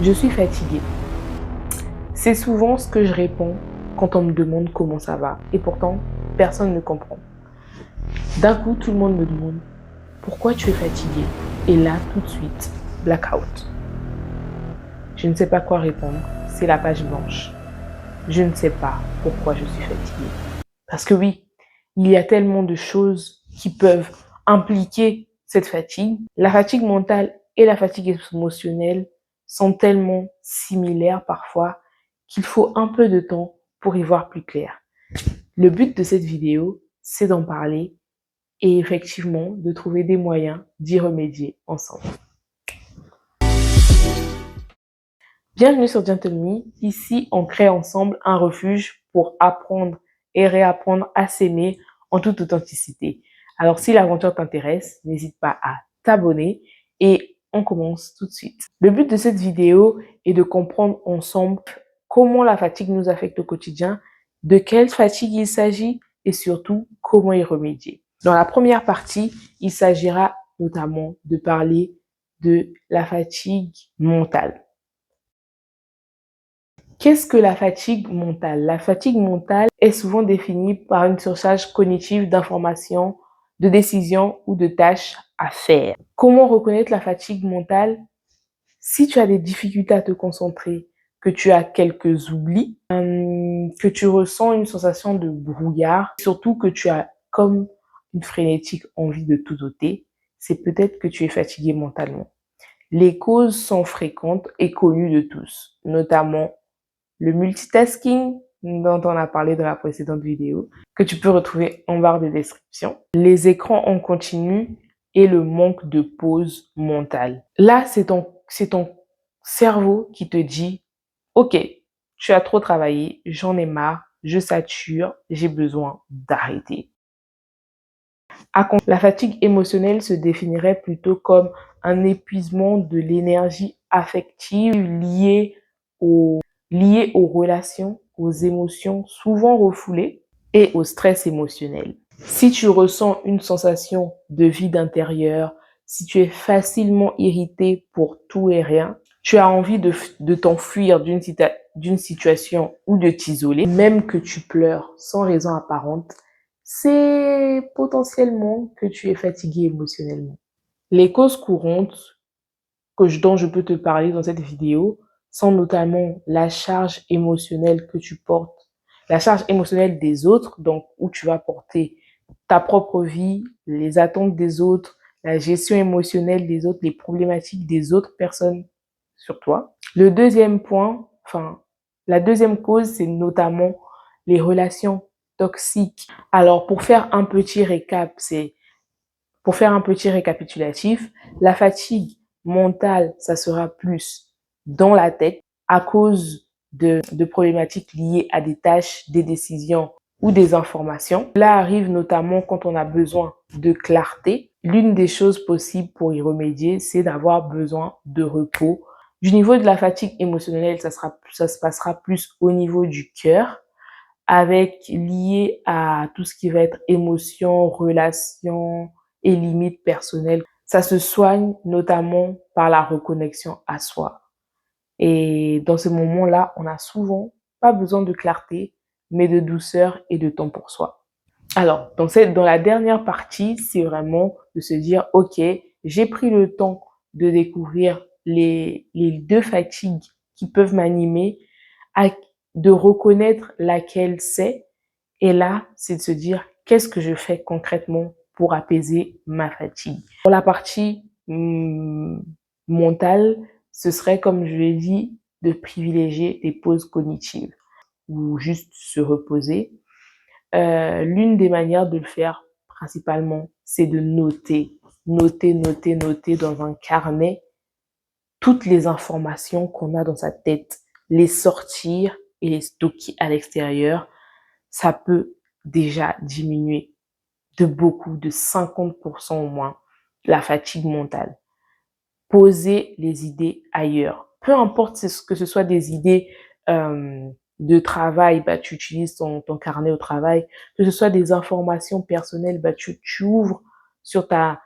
Je suis fatiguée. C'est souvent ce que je réponds quand on me demande comment ça va. Et pourtant, personne ne comprend. D'un coup, tout le monde me demande pourquoi tu es fatiguée. Et là, tout de suite, blackout. Je ne sais pas quoi répondre. C'est la page blanche. Je ne sais pas pourquoi je suis fatiguée. Parce que oui, il y a tellement de choses qui peuvent impliquer cette fatigue. La fatigue mentale et la fatigue émotionnelle sont tellement similaires parfois qu'il faut un peu de temps pour y voir plus clair. Le but de cette vidéo, c'est d'en parler et effectivement de trouver des moyens d'y remédier ensemble. Bienvenue sur Gentle Me. Ici, on crée ensemble un refuge pour apprendre et réapprendre à s'aimer en toute authenticité. Alors, si l'aventure t'intéresse, n'hésite pas à t'abonner et on commence tout de suite. Le but de cette vidéo est de comprendre ensemble comment la fatigue nous affecte au quotidien, de quelle fatigue il s'agit et surtout comment y remédier. Dans la première partie, il s'agira notamment de parler de la fatigue mentale. Qu'est-ce que la fatigue mentale? La fatigue mentale est souvent définie par une surcharge cognitive d'informations, de décisions ou de tâches à faire. Comment reconnaître la fatigue mentale? Si tu as des difficultés à te concentrer, que tu as quelques oublis, que tu ressens une sensation de brouillard, surtout que tu as comme une frénétique envie de tout ôter, c'est peut-être que tu es fatigué mentalement. Les causes sont fréquentes et connues de tous, notamment le multitasking dont on a parlé dans la précédente vidéo, que tu peux retrouver en barre de description, les écrans en continu et le manque de pause mentale. Là, c'est ton cerveau qui te dit « Ok, tu as trop travaillé, j'en ai marre, je sature, j'ai besoin d'arrêter. » La fatigue émotionnelle se définirait plutôt comme un épuisement de l'énergie affective liée aux relations, aux émotions souvent refoulées et au stress émotionnel. Si tu ressens une sensation de vide intérieur, si tu es facilement irrité pour tout et rien, tu as envie de t'enfuir d'une situation ou de t'isoler, même que tu pleures sans raison apparente, c'est potentiellement que tu es fatigué émotionnellement. Les causes courantes dont je peux te parler dans cette vidéo sont notamment la charge émotionnelle que tu portes, la charge émotionnelle des autres, donc où tu vas porter ta propre vie, les attentes des autres, la gestion émotionnelle des autres, les problématiques des autres personnes sur toi. Le deuxième point, la deuxième cause, c'est notamment les relations toxiques. Alors, pour faire un petit récapitulatif, la fatigue mentale, ça sera plus dans la tête à cause de problématiques liées à des tâches, des décisions ou des informations. Cela arrive notamment quand on a besoin de clarté. L'une des choses possibles pour y remédier, c'est d'avoir besoin de repos. Du niveau de la fatigue émotionnelle, ça se passera plus au niveau du cœur, avec lié à tout ce qui va être émotion, relation et limites personnelles. Ça se soigne notamment par la reconnexion à soi. Et dans ce moment-là, on n'a souvent pas besoin de clarté, mais de douceur et de temps pour soi. Alors, dans la dernière partie, c'est vraiment de se dire, ok, j'ai pris le temps de découvrir les deux fatigues qui peuvent m'animer, de reconnaître laquelle c'est. Et là, c'est de se dire, qu'est-ce que je fais concrètement pour apaiser ma fatigue? Pour la partie mentale, ce serait, comme je l'ai dit, de privilégier des pauses cognitives ou juste se reposer. L'une des manières de le faire, principalement, c'est de noter dans un carnet toutes les informations qu'on a dans sa tête, les sortir et les stocker à l'extérieur. Ça peut déjà diminuer de beaucoup, de 50% au moins, la fatigue mentale. Poser les idées ailleurs. Peu importe que ce soit des idées de travail, tu utilises ton carnet au travail, que ce soit des informations personnelles, tu ouvres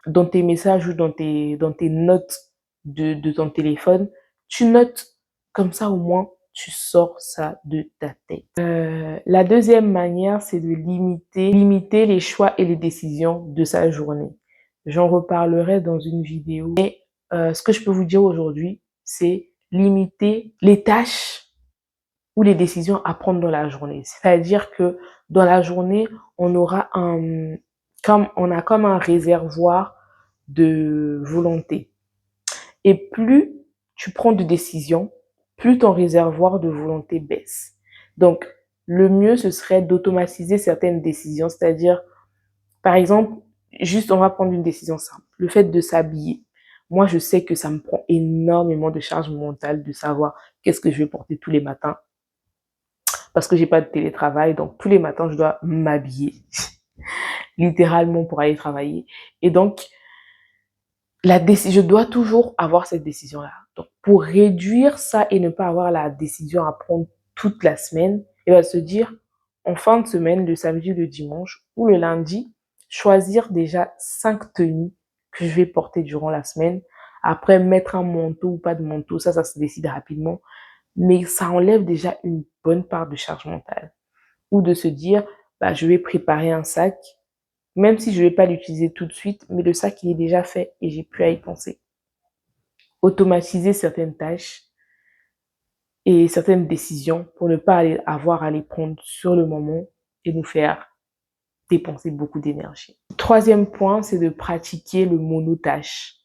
dans tes messages ou dans tes notes de ton téléphone, tu notes Comme ça, au moins, tu sors ça de ta tête. La deuxième manière, c'est de limiter les choix et les décisions de sa journée. J'en reparlerai dans une vidéo. Mais ce que je peux vous dire aujourd'hui, c'est limiter les tâches ou les décisions à prendre dans la journée. C'est-à-dire que dans la journée, on aura comme un réservoir de volonté. Et plus tu prends de décisions, plus ton réservoir de volonté baisse. Donc, le mieux, ce serait d'automatiser certaines décisions. C'est-à-dire, par exemple, juste, on va prendre une décision simple. Le fait de s'habiller. Moi, je sais que ça me prend énormément de charge mentale de savoir qu'est-ce que je vais porter tous les matins. Parce que j'ai pas de télétravail, donc tous les matins, je dois m'habiller. Littéralement pour aller travailler. Et donc, je dois toujours avoir cette décision-là. Donc, pour réduire ça et ne pas avoir la décision à prendre toute la semaine, et va se dire, en fin de semaine, le samedi, le dimanche ou le lundi, choisir déjà 5 tenues que je vais porter durant la semaine. Après, mettre un manteau ou pas de manteau, ça se décide rapidement. Mais ça enlève déjà une bonne part de charge mentale. Ou de se dire, bah, je vais préparer un sac, même si je ne vais pas l'utiliser tout de suite, mais le sac, il est déjà fait et j'ai plus à y penser. Automatiser certaines tâches et certaines décisions pour ne pas avoir à les prendre sur le moment et nous faire dépenser beaucoup d'énergie. Troisième point, c'est de pratiquer le monotâche.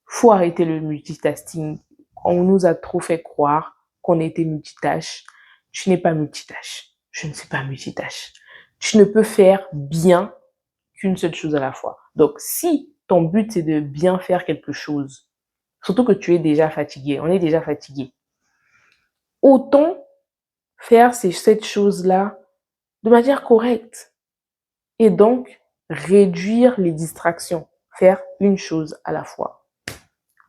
Faut arrêter le multitasking. On nous a trop fait croire qu'on était multitâche. Tu n'es pas multitâche. Je ne suis pas multitâche. Tu ne peux faire bien qu'une seule chose à la fois. Donc, si ton but, c'est de bien faire quelque chose, surtout que tu es déjà fatigué, on est déjà fatigué, autant faire cette chose-là de manière correcte. Et donc, réduire les distractions. Faire une chose à la fois.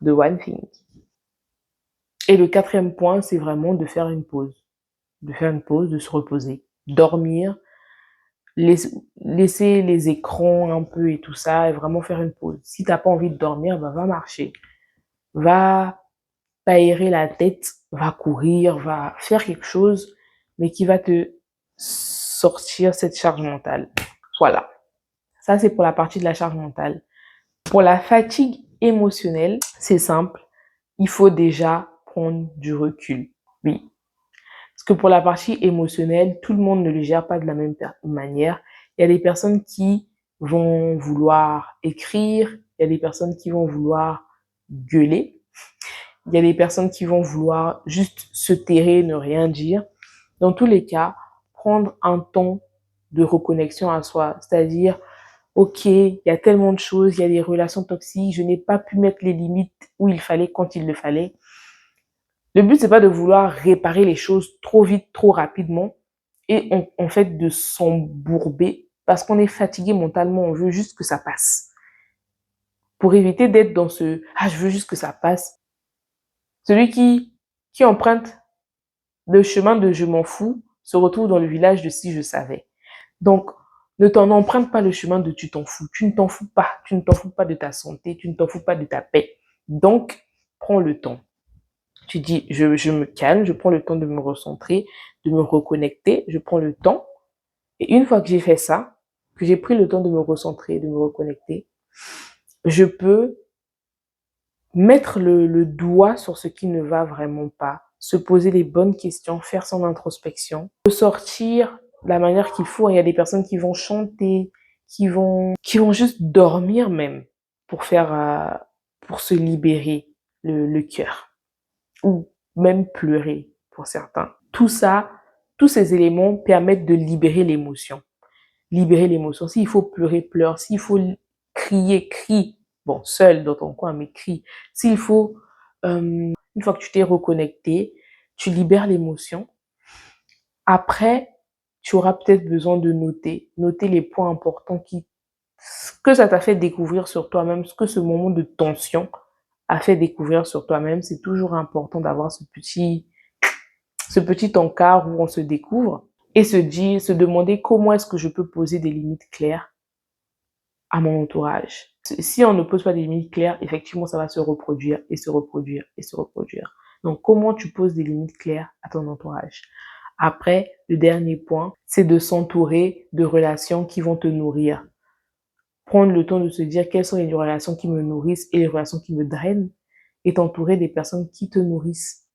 The one thing. Et le quatrième point, c'est vraiment de faire une pause. De faire une pause, de se reposer. Dormir, laisser les écrans un peu et tout ça, et vraiment faire une pause. Si t'as pas envie de dormir, bah, va marcher. Va t'aérer la tête, va courir, va faire quelque chose, mais qui va te sortir cette charge mentale. Voilà. Ça, c'est pour la partie de la charge mentale. Pour la fatigue émotionnelle, c'est simple. Il faut déjà prendre du recul. Oui. Parce que pour la partie émotionnelle, tout le monde ne le gère pas de la même manière. Il y a des personnes qui vont vouloir écrire, il y a des personnes qui vont vouloir gueuler, il y a des personnes qui vont vouloir juste se terrer, ne rien dire. Dans tous les cas, prendre un temps de reconnexion à soi, c'est-à-dire, ok, il y a tellement de choses, il y a des relations toxiques, je n'ai pas pu mettre les limites où il fallait, quand il le fallait. Le but, c'est pas de vouloir réparer les choses trop vite, trop rapidement et en fait de s'embourber parce qu'on est fatigué mentalement, on veut juste que ça passe. Pour éviter d'être dans ce « ah, je veux juste que ça passe », celui qui emprunte le chemin de « je m'en fous » se retrouve dans le village de « si je savais ». Donc, ne t'en emprunte pas le chemin de « tu t'en fous ». Tu ne t'en fous pas. Tu ne t'en fous pas de ta santé. Tu ne t'en fous pas de ta paix. Donc, prends le temps. Tu dis, je me calme, je prends le temps de me recentrer, de me reconnecter, je prends le temps. Et une fois que j'ai fait ça, que j'ai pris le temps de me recentrer, de me reconnecter, je peux mettre le doigt sur ce qui ne va vraiment pas, se poser les bonnes questions, faire son introspection, ressortir de la manière qu'il faut. Il y a des personnes qui vont chanter, qui vont juste dormir même pour pour se libérer le cœur. Ou même pleurer pour certains. Tout ça, tous ces éléments permettent de libérer l'émotion. Libérer l'émotion. S'il faut pleurer, pleure. S'il faut crier, crie. Bon, seul dans ton coin, mais crie. S'il faut, une fois que tu t'es reconnecté, tu libères l'émotion. Après, tu auras peut-être besoin de noter les points importants ce que ça t'a fait découvrir sur toi-même, ce que ce moment de tension a fait découvrir sur toi-même. C'est toujours important d'avoir ce petit encart où on se découvre et se demander comment est-ce que je peux poser des limites claires à mon entourage. Si on ne pose pas des limites claires, effectivement, ça va se reproduire et se reproduire et se reproduire. Donc, comment tu poses des limites claires à ton entourage? Après, le dernier point, c'est de s'entourer de relations qui vont te nourrir. Prendre le temps de se dire quelles sont les relations qui me nourrissent et les relations qui me drainent et t'entourer des personnes qui te nourrissent,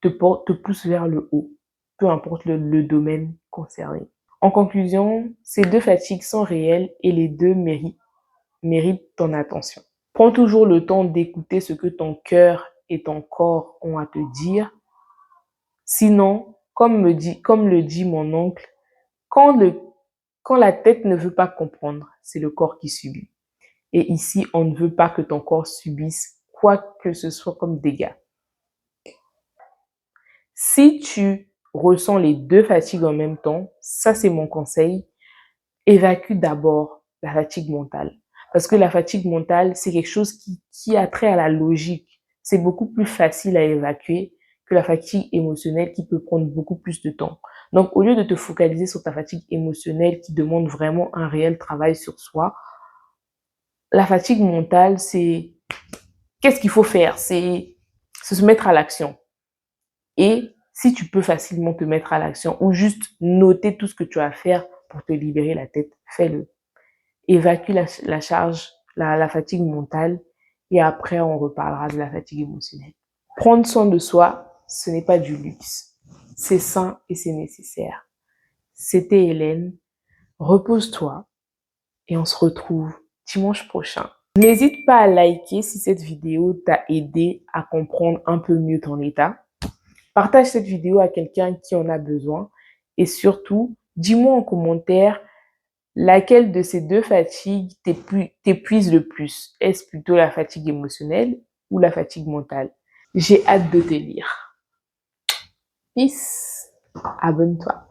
te poussent vers le haut, peu importe le domaine concerné. En conclusion, ces deux fatigues sont réelles et les deux méritent ton attention. Prends toujours le temps d'écouter ce que ton cœur et ton corps ont à te dire. Sinon, comme le dit mon oncle, quand la tête ne veut pas comprendre, c'est le corps qui subit. Et ici, on ne veut pas que ton corps subisse quoi que ce soit comme dégâts. Si tu ressens les deux fatigues en même temps, ça c'est mon conseil, évacue d'abord la fatigue mentale. Parce que la fatigue mentale, c'est quelque chose qui a trait à la logique. C'est beaucoup plus facile à évacuer que la fatigue émotionnelle qui peut prendre beaucoup plus de temps. Donc, au lieu de te focaliser sur ta fatigue émotionnelle qui demande vraiment un réel travail sur soi, la fatigue mentale, c'est qu'est-ce qu'il faut faire? C'est se mettre à l'action. Et si tu peux facilement te mettre à l'action ou juste noter tout ce que tu as à faire pour te libérer la tête, fais-le. Évacue la charge, la fatigue mentale et après on reparlera de la fatigue émotionnelle. Prendre soin de soi, ce n'est pas du luxe. C'est sain et c'est nécessaire. C'était Hélène. Repose-toi et on se retrouve dimanche prochain. N'hésite pas à liker si cette vidéo t'a aidé à comprendre un peu mieux ton état. Partage cette vidéo à quelqu'un qui en a besoin et surtout, dis-moi en commentaire laquelle de ces deux fatigues t'épuise le plus. Est-ce plutôt la fatigue émotionnelle ou la fatigue mentale? J'ai hâte de te lire. Peace. Abonne-toi.